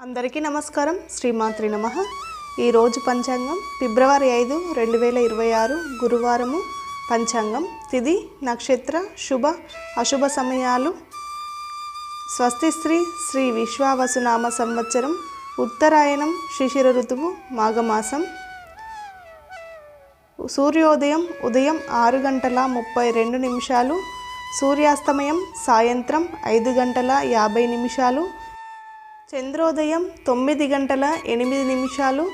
అందరికీ నమస్కారం. శ్రీమాత్రి నమః. ఈరోజు పంచాంగం ఫిబ్రవరి 5, 2026 గురువారము. పంచాంగం తిథి నక్షత్ర శుభ అశుభ సమయాలు. స్వస్తి శ్రీ విశ్వావసునామ సంవత్సరం ఉత్తరాయణం శిశిర ఋతువు మాఘమాసం. సూర్యోదయం ఉదయం 6:32, సూర్యాస్తమయం సాయంత్రం 5:50, చంద్రోదయం 9:08,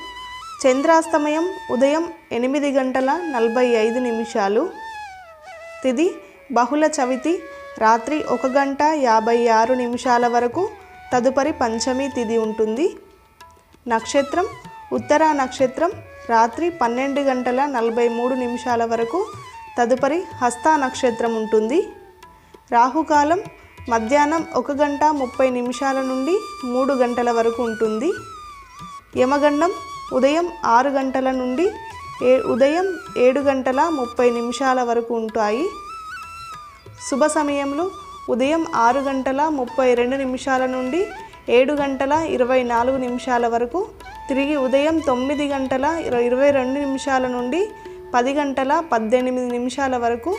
చంద్రాస్తమయం ఉదయం 8:45. తిథి బహుళ చవితి రాత్రి 1:56 వరకు, తదుపరి పంచమి తిథి ఉంటుంది. నక్షత్రం ఉత్తరా నక్షత్రం రాత్రి 12:43 వరకు, తదుపరి హస్తా నక్షత్రం ఉంటుంది. రాహుకాలం మధ్యాహ్నం 1:30 నుండి 3 గంటల వరకు ఉంటుంది. యమగండం ఉదయం 6 గంటల నుండి ఉదయం 7:30 వరకు ఉంటాయి. శుభ సమయంలో ఉదయం 6:32 నుండి 7:24 వరకు, తిరిగి ఉదయం 9:22 నుండి 10:18 వరకు,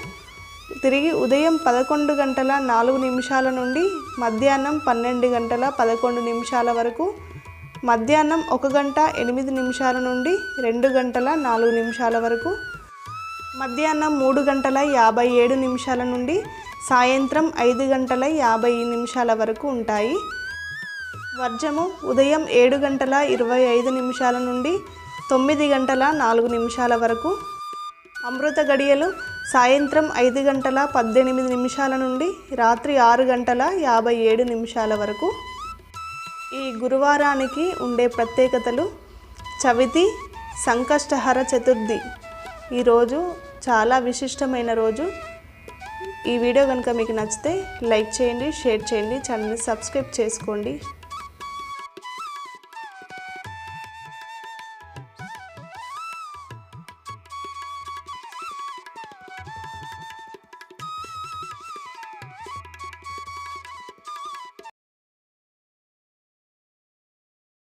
తిరిగి ఉదయం 11:04 నుండి మధ్యాహ్నం 12:11 వరకు, మధ్యాహ్నం 1:08 నుండి 2:04 వరకు, మధ్యాహ్నం 3:57 నుండి సాయంత్రం 5:50 వరకు ఉంటాయి. వర్జము ఉదయం 7:25 నుండి 9:04 వరకు. అమృత గడియలు సాయంత్రం 5:18 నుండి రాత్రి 6:57 వరకు. ఈ గురువారానికి ఉండే ప్రత్యేకతలు: చవితి, సంకష్టహర చతుర్థి. ఈరోజు చాలా విశిష్టమైన రోజు. ఈ వీడియో కనుక మీకు నచ్చితే లైక్ చేయండి, షేర్ చేయండి, ఛానల్ని సబ్స్క్రైబ్ చేసుకోండి.